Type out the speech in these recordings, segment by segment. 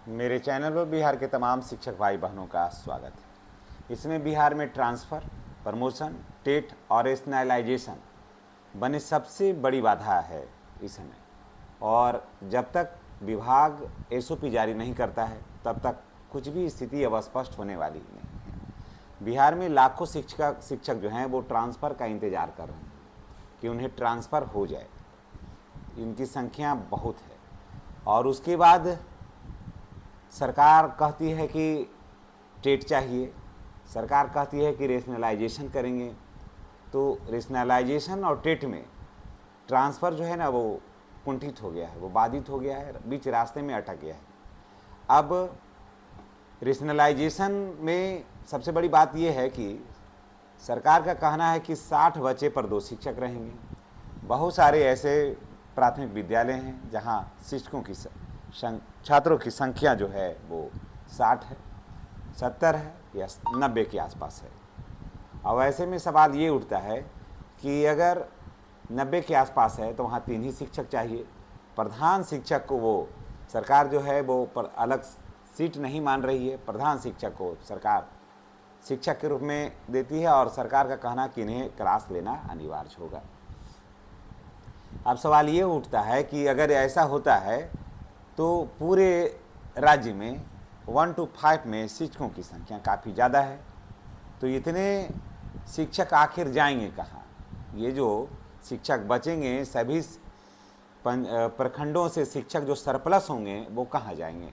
मेरे चैनल पर बिहार के तमाम शिक्षक भाई बहनों का स्वागत है। इसमें बिहार में ट्रांसफ़र, प्रमोशन, टेट और रेशनलाइजेशन बने सबसे बड़ी बाधा है इस समय। और जब तक विभाग एसओपी जारी नहीं करता है तब तक कुछ भी स्थिति अब स्पष्ट होने वाली नहीं है। बिहार में लाखों शिक्षक जो हैं वो ट्रांसफ़र का इंतज़ार कर रहे हैं कि उन्हें ट्रांसफ़र हो जाए। इनकी संख्या बहुत है और उसके बाद सरकार कहती है कि टेट चाहिए, सरकार कहती है कि रेशनलाइजेशन करेंगे। तो रेशनलाइजेशन और टेट में ट्रांसफ़र जो है ना वो कुंठित हो गया है, वो बाधित हो गया है, बीच रास्ते में अटक गया है। अब रेशनलाइजेशन में सबसे बड़ी बात यह है कि सरकार का कहना है कि 60 बच्चे पर 2 शिक्षक रहेंगे। बहुत सारे ऐसे प्राथमिक विद्यालय हैं जहां शिक्षकों की छात्रों की संख्या जो है वो 60 है, 70 है या 90 के आसपास है। अब ऐसे में सवाल ये उठता है कि अगर 90 के आसपास है तो वहाँ 3 ही शिक्षक चाहिए। प्रधान शिक्षक को वो सरकार जो है वो पर अलग सीट नहीं मान रही है। प्रधान शिक्षक को सरकार शिक्षक के रूप में देती है और सरकार का कहना कि इन्हें क्लास लेना अनिवार्य होगा। अब सवाल ये उठता है कि अगर ऐसा होता है तो पूरे राज्य में 1 to 5 में शिक्षकों की संख्या काफ़ी ज़्यादा है। तो इतने शिक्षक आखिर जाएंगे कहाँ? ये जो शिक्षक बचेंगे सभी प्रखंडों से शिक्षक जो सरप्लस होंगे वो कहाँ जाएंगे?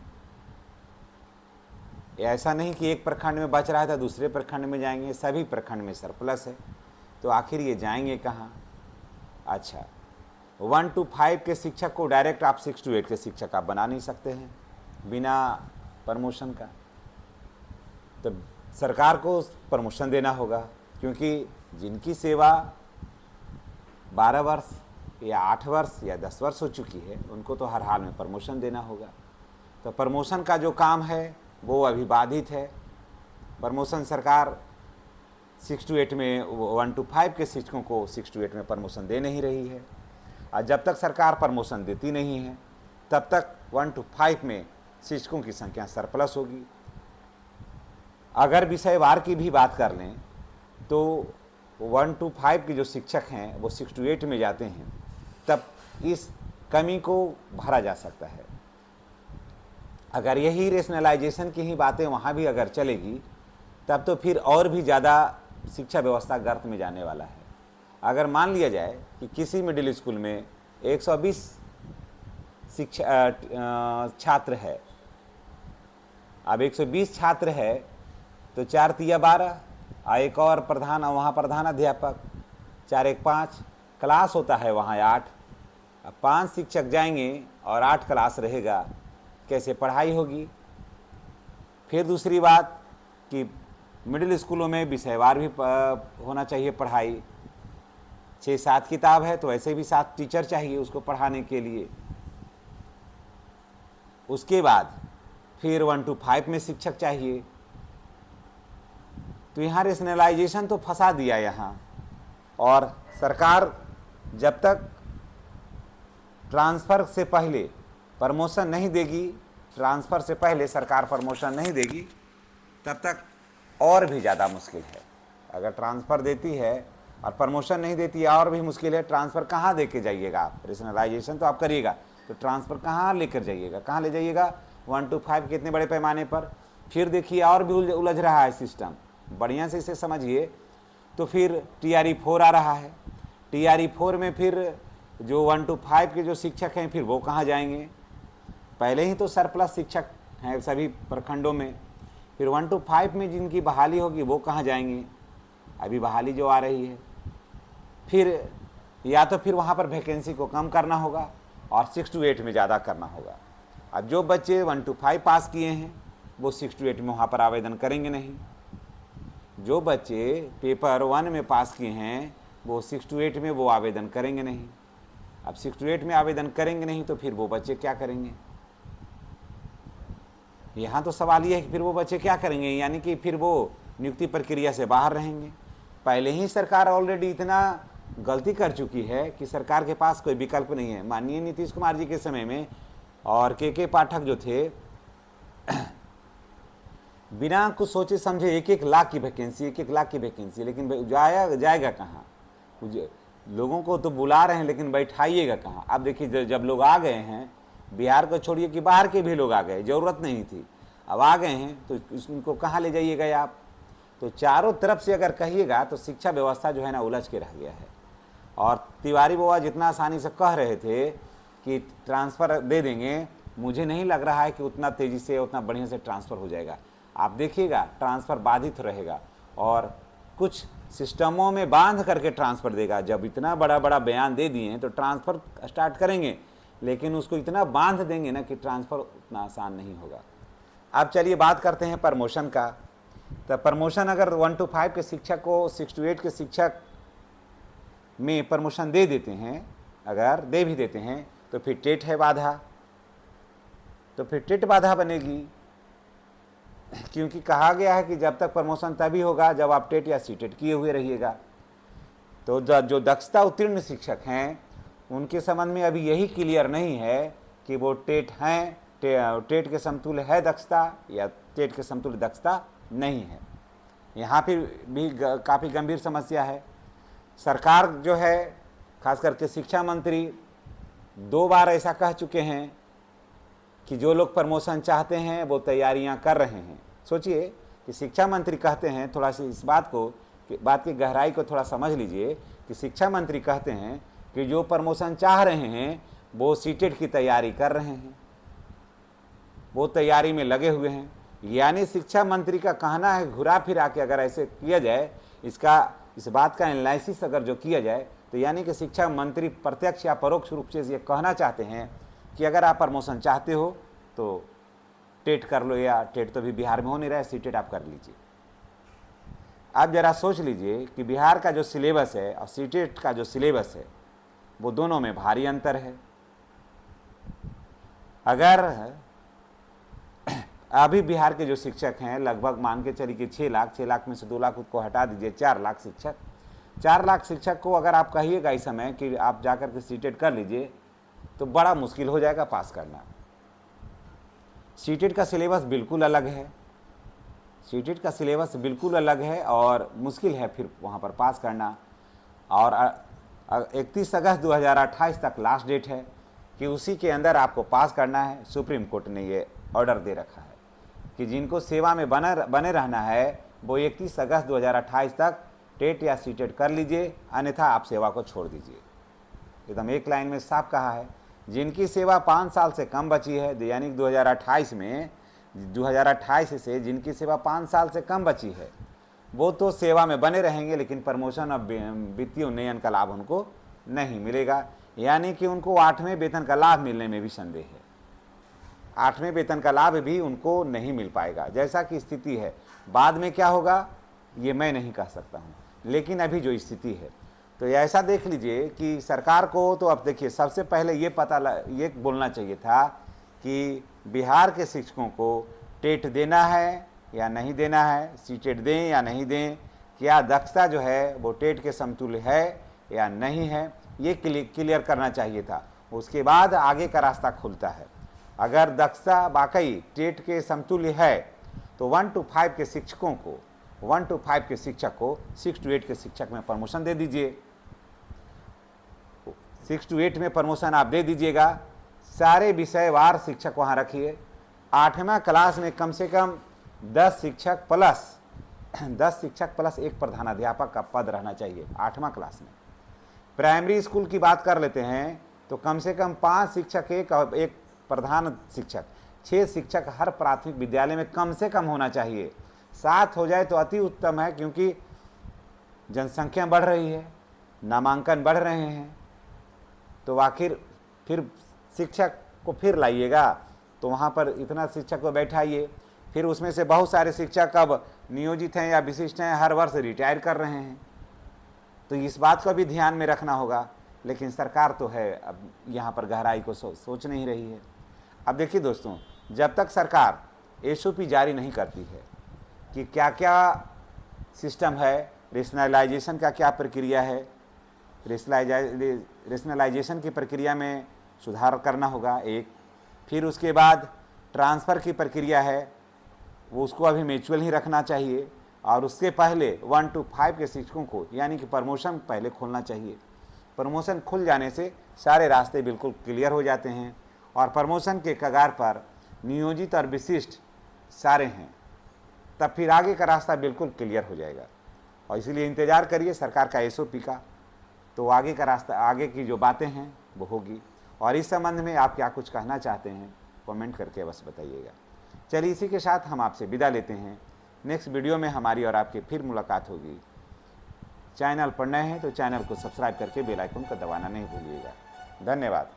ऐसा नहीं कि एक प्रखंड में बच रहा है तो दूसरे प्रखंड में जाएंगे, सभी प्रखंड में सरप्लस है। तो आखिर ये जाएंगे कहाँ? अच्छा, 1 to 5 के शिक्षक को डायरेक्ट आप 6 to 8 के शिक्षक आप बना नहीं सकते हैं बिना प्रमोशन का। तो सरकार को प्रमोशन देना होगा, क्योंकि जिनकी सेवा 12 वर्ष या 8 वर्ष या 10 वर्ष हो चुकी है उनको तो हर हाल में प्रमोशन देना होगा। तो प्रमोशन का जो काम है वो अभी बाधित है। प्रमोशन सरकार 6 to 8 में 1 to 5 के शिक्षकों को 6 to 8 में प्रमोशन दे नहीं रही है। और जब तक सरकार प्रमोशन देती नहीं है तब तक 1 to 5 में शिक्षकों की संख्या सरप्लस होगी। अगर विषयवार की भी बात कर लें तो 1 to 5 के जो शिक्षक हैं वो 6 to 8 में जाते हैं, तब इस कमी को भरा जा सकता है। अगर यही रेशनलाइजेशन की ही बातें वहाँ भी अगर चलेगी तब तो फिर और भी ज़्यादा शिक्षा व्यवस्था गर्त में जाने वाला है। अगर मान लिया जाए कि किसी मिडिल स्कूल में 120 छात्र है, अब 120 छात्र है तो 4 तिया 12 और एक और प्रधान, वहाँ प्रधान अध्यापक, 4 1 5 क्लास होता है वहाँ 8। अब 5 शिक्षक जाएंगे और 8 क्लास रहेगा, कैसे पढ़ाई होगी? फिर दूसरी बात कि मिडिल स्कूलों में विषयवार भी होना चाहिए पढ़ाई। 6-7 किताब है तो ऐसे भी 7 टीचर चाहिए उसको पढ़ाने के लिए। उसके बाद फिर 1 to 5 में शिक्षक चाहिए। तो यहाँ रेशनलाइजेशन तो फंसा दिया यहाँ। और सरकार जब तक ट्रांसफ़र से पहले प्रमोशन नहीं देगी, ट्रांसफ़र से पहले सरकार प्रमोशन नहीं देगी, तब तक और भी ज़्यादा मुश्किल है। अगर ट्रांसफ़र देती है और प्रमोशन नहीं देती है और भी मुश्किल है। ट्रांसफ़र कहाँ दे के जाइएगा आप? रेशनलाइजेशन तो आप करिएगा तो ट्रांसफ़र कहाँ लेकर जाइएगा, कहाँ ले जाइएगा? 1 to 5 के इतने बड़े पैमाने पर। फिर देखिए और भी उलझ रहा है सिस्टम, बढ़िया से इसे समझिए। तो फिर TRE 4 आ रहा है। TRE 4 में फिर जो 1 to 5 के जो शिक्षक हैं फिर वो कहाँ जाएंगे? पहले ही तो सरप्लस शिक्षक हैं सभी प्रखंडों में, फिर 1 to 5 में जिनकी बहाली होगी वो कहाँ जाएंगे? अभी बहाली जो आ रही है, फिर या तो फिर वहाँ पर वैकेंसी को कम करना होगा और 6 to 8 में ज़्यादा करना होगा। अब जो बच्चे 1 to 5 पास किए हैं वो 6 to 8 में वहाँ पर आवेदन करेंगे नहीं। जो बच्चे पेपर 1 में पास किए हैं वो 6 to 8 में वो आवेदन करेंगे नहीं। अब 6 to 8 में आवेदन करेंगे नहीं तो फिर वो बच्चे क्या करेंगे? यहाँ तो सवाल ये है कि फिर वो बच्चे क्या करेंगे, यानी कि फिर वो नियुक्ति प्रक्रिया से बाहर रहेंगे। पहले ही सरकार ऑलरेडी इतना गलती कर चुकी है कि सरकार के पास कोई विकल्प नहीं है। माननीय नीतीश कुमार जी के समय में और के पाठक जो थे बिना कुछ सोचे समझे 1-1 लाख की वैकेंसी, 1-1 लाख की वैकेंसी, लेकिन जाएगा कहाँ? लोगों को तो बुला रहे हैं लेकिन बैठाइएगा कहाँ? अब देखिए जब लोग आ गए हैं, बिहार को छोड़िए कि बाहर के भी लोग आ गए, ज़रूरत नहीं थी, अब आ गए हैं तो उनको कहाँ ले जाइएगा आप? तो चारों तरफ से अगर कहिएगा तो शिक्षा व्यवस्था जो है ना उलझ के रह गया है। और तिवारी बाबा जितना आसानी से कह रहे थे कि ट्रांसफ़र दे देंगे, मुझे नहीं लग रहा है कि उतना तेज़ी से उतना बढ़िया से ट्रांसफ़र हो जाएगा। आप देखिएगा ट्रांसफ़र बाधित रहेगा और कुछ सिस्टमों में बांध करके ट्रांसफ़र देगा। जब इतना बड़ा बड़ा बयान दे दिए हैं तो ट्रांसफ़र स्टार्ट करेंगे, लेकिन उसको इतना बांध देंगे ना कि ट्रांसफ़र उतना आसान नहीं होगा। अब चलिए बात करते हैं प्रमोशन का। तो प्रमोशन अगर 1 to 5 के शिक्षक को 6 to 8 के शिक्षक में प्रमोशन दे देते हैं, अगर दे भी देते हैं तो फिर टेट है बाधा, तो फिर टेट बाधा बनेगी, क्योंकि कहा गया है कि जब तक प्रमोशन तभी होगा जब आप टेट या सीटेट किए हुए रहिएगा। तो जो दक्षता उत्तीर्ण शिक्षक हैं उनके संबंध में अभी यही क्लियर नहीं है कि वो टेट हैं, टेट के समतुल्य है दक्षता या टेट के समतुल्य दक्षता नहीं है। यहाँ पर भी काफ़ी गंभीर समस्या है। सरकार जो है, खास करके शिक्षा मंत्री 2 बार ऐसा कह चुके हैं कि जो लोग प्रमोशन चाहते हैं वो तैयारियां कर रहे हैं। सोचिए कि शिक्षा मंत्री कहते हैं, थोड़ा सी इस बात की गहराई को थोड़ा समझ लीजिए कि शिक्षा मंत्री कहते हैं कि जो प्रमोशन चाह रहे हैं वो सीटेट की तैयारी कर रहे हैं, वो तैयारी में लगे हुए हैं। यानी शिक्षा मंत्री का कहना है, घुरा फिरा के अगर ऐसे किया जाए, इस बात का एनालिसिस अगर जो किया जाए तो यानी कि शिक्षा मंत्री प्रत्यक्ष या परोक्ष रूप से ये कहना चाहते हैं कि अगर आप प्रमोशन चाहते हो तो टेट कर लो, या टेट तो भी बिहार में हो नहीं रहा है, सीटेट आप कर लीजिए। आप जरा सोच लीजिए कि बिहार का जो सिलेबस है और सीटेट का जो सिलेबस है वो दोनों में भारी अंतर है। अगर अभी बिहार के जो शिक्षक हैं लगभग मान के चलिए कि 6 लाख में से 2 लाख को हटा दीजिए, 4 लाख शिक्षक, 4 लाख शिक्षक को अगर आप कहिएगा इस समय कि आप जाकर के सीटेट कर लीजिए तो बड़ा मुश्किल हो जाएगा पास करना। सीटेट का सिलेबस बिल्कुल अलग है, सीटेट का सिलेबस बिल्कुल अलग है और मुश्किल है फिर वहाँ पर पास करना। और 31 अगस्त 2028 तक लास्ट डेट है कि उसी के अंदर आपको पास करना है। सुप्रीम कोर्ट ने ये ऑर्डर दे रखा है कि जिनको सेवा में बने रहना है वो 31 अगस्त 2028 तक टेट या सीटेट कर लीजिए, अन्यथा आप सेवा को छोड़ दीजिए। एकदम एक लाइन में साफ कहा है। जिनकी सेवा 5 साल से कम बची है, यानी 2028 से जिनकी सेवा 5 साल से कम बची है वो तो सेवा में बने रहेंगे, लेकिन प्रमोशन और वित्तीय उन्नयन का लाभ उनको नहीं मिलेगा। यानी कि उनको 8वें वेतन का लाभ मिलने में भी संदेह है, 8वें वेतन का लाभ भी उनको नहीं मिल पाएगा। जैसा कि स्थिति है, बाद में क्या होगा ये मैं नहीं कह सकता हूँ, लेकिन अभी जो स्थिति है तो ऐसा देख लीजिए कि सरकार को तो अब देखिए सबसे पहले ये बोलना चाहिए था कि बिहार के शिक्षकों को टेट देना है या नहीं देना है, सीटेट दें या नहीं दें, क्या दक्षता जो है वो टेट के समतुल्य है या नहीं है, ये क्लियर करना चाहिए था। उसके बाद आगे का रास्ता खुलता है। अगर दक्षता वाकई टेट के समतुल्य है तो 1 to 5 के शिक्षकों को 1 to 5 के शिक्षक को 6 to 8 के शिक्षक में प्रमोशन दे दीजिए। 6 to 8 में प्रमोशन आप दे दीजिएगा, सारे विषयवार शिक्षक वहाँ रखिए। 8वां क्लास में कम से कम 10 शिक्षक प्लस एक प्रधानाध्यापक का पद रहना चाहिए 8वां क्लास में। प्राइमरी स्कूल की बात कर लेते हैं तो कम से कम 5 शिक्षक एक प्रधान शिक्षक, 6 शिक्षक हर प्राथमिक विद्यालय में कम से कम होना चाहिए। 7 हो जाए तो अति उत्तम है, क्योंकि जनसंख्या बढ़ रही है, नामांकन बढ़ रहे हैं, तो आखिर फिर शिक्षक को फिर लाइएगा तो वहाँ पर इतना शिक्षक को बैठाइए, फिर उसमें से बहुत सारे शिक्षक अब नियोजित हैं या विशिष्ट हैं, हर वर्ष रिटायर कर रहे हैं, तो इस बात को भी ध्यान में रखना होगा। लेकिन सरकार तो है अब यहाँ पर गहराई को सोच नहीं रही है। अब देखिए दोस्तों, जब तक सरकार एसओपी जारी नहीं करती है कि क्या क्या सिस्टम है, रेशनलाइजेशन का क्या प्रक्रिया है, रेशनलाइजेशन की प्रक्रिया में सुधार करना होगा एक, फिर उसके बाद ट्रांसफ़र की प्रक्रिया है, वो उसको अभी म्यूचुअल ही रखना चाहिए, और उसके पहले 1 to 5 के शिक्षकों को यानी कि प्रमोशन पहले खोलना चाहिए। प्रमोशन खुल जाने से सारे रास्ते बिल्कुल क्लियर हो जाते हैं और प्रमोशन के कगार पर नियोजित और विशिष्ट सारे हैं, तब फिर आगे का रास्ता बिल्कुल क्लियर हो जाएगा। और इसीलिए इंतज़ार करिए सरकार का SOP का, तो आगे का रास्ता, आगे की जो बातें हैं वो होगी। और इस संबंध में आप क्या कुछ कहना चाहते हैं कमेंट करके अवश्य बताइएगा। चलिए इसी के साथ हम आपसे विदा लेते हैं। नेक्स्ट वीडियो में हमारी और आपकी फिर मुलाकात होगी। चैनल पर नए हैं तो चैनल को सब्सक्राइब करके बेल आइकन को दबाना नहीं भूलिएगा। धन्यवाद।